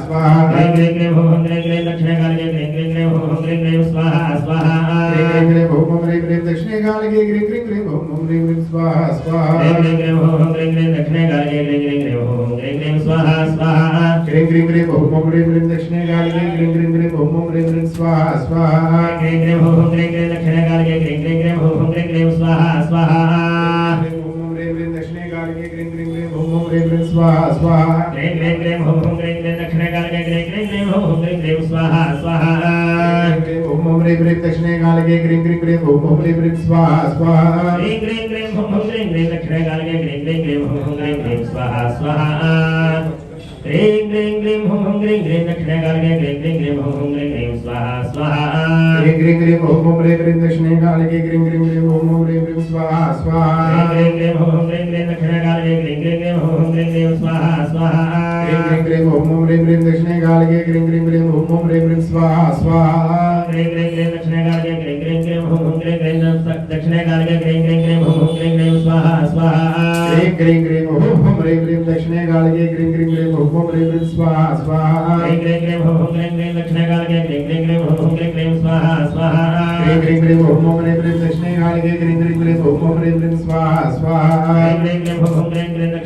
स्वाहा ग्रीं ग्रीं ओम ग्रीं ग्रीं दक्षिणे कालिके ग्रीं ग्रीं ग्रीं ओम ग्रीं ग्रीं स्वाहा स्वाहा ग्रीं ग्रीं ओम ग्रीं ग्रीं दक्षिणे कालिके ग्रीं ग्रीं ग्रीं ओम ग्रीं ग्रीं स्वाहा स्वाहा ग्रीं ग्रीं ओम ग्रीं ग्रीं दक्षिणे कालिके ग्रीं ग्रीं ग्रीं ओम ग्रीं ग्रीं स्वाहा स्वाहा ग्रीं ग्रीं ग्रीं ओम ग्रीं ग्रीं दक्षिणे कालिके ग्रीं ग्रीं ग्रीं ओम ग्रीं ग्रीं स्वाहा स्वाहा ग्रीं ग्रीं ओम ग्रीं ग्रीं दक्षिणे कालिके ग्रीं ग्रीं ग्रीं ओम ग्रीं ग्रीं स्वाहा स्वाहा ओम ग्रीं ग्रीं दक्षिणे कालिके ग्रीं ग्रीं ग्रीं ओम ग्रीं ग्रीं स्वाहा स्वाहा ग्रीं ग्रीं ग्रीं ओम ग्रीं ग्रीं दक्षिणे कालिके ग्रीं ग्रीं ग्रीं ओम ग्रीं ग्रीं स्वाहा स्वाहा ओम ग्रीं ग्रीं दक्षिणे कालिके ग्रीं ग्रीं ग्रीं ओम ग्रीं ग्रीं स्वाहा स्वाहा ग्रीं ग्रीं ग्रीं ओम ग्रीं ग्रीं दक्षिणे कालिके ग्रीं ग्रीं ग्रीं ओम ग्रीं ग्रीं स्वाहा स्वाहा ग्रीं ग्रीं ग्रीं ओम ग्रीं ग्रीं दक्षिणे कालिके ग्रीं ग्रीं ग्रीं ओम ग्रीं ग्रीं स्वाहा स्वाहा ग्रीं ग्रीं ग्रीं ओम ग्रीं ग्रीं दक्षिणे कालिके ग्रीं ग्रीं ग्रीं ओम ग्रीं ग्रीं स्वाहा स्वाहा ग्रीं ग्रीं ओम ग्रीं ग्रीं दक्षिणे कालिके ग्रीं ग्रीं ग्रीं ओम ग्रीं ग्रीं स्वाहा स्वाहा ग्रीं ग्रीं ओम ग्रीं ग्रीं दक्षिणे कालिके ग्रीं ग्रीं ग्रीं ओम ग्रीं ग्रीं स्वाहा स्वाहा ग्रीं ग्रीं ग्रीं दक्षिणे कालिके ग्रीं ग्रीं ग्रीं ओम ग्रीं ग्रीं दक्षिणे कालिके ग्रीं ग्रीं ग्रीं ओम ग्रीं ग्रीं स्वाहा स्वाहा ग्रीं ग्रीं ग्रीं ओम ग्रीं ग्रीं दक्षिणे कालिके ग्रीं ग्रीं ग्रीं ओम ग्रीं ग्रीं स्वाहा स्वाहा ग्रीं ग्रीं ग्रीं ओम ग्रीं ग्रीं दक्षिणे कालिके ग्रीं ग्रीं ग्रीं ओम ग्रीं ग्रीं स्वाहा स्वाहा ग्रीं ग्रीं ग्रीं ओम ग्रीं ग्रीं दक्षिणे कालिके ग्रीं ग्रीं ग्रीं ओम ग्रीं ग्रीं स्वाहा स्वाहा ग्रीं ग्रीं ग्रीं ओम ग्रीं ग्रीं दक्षिणे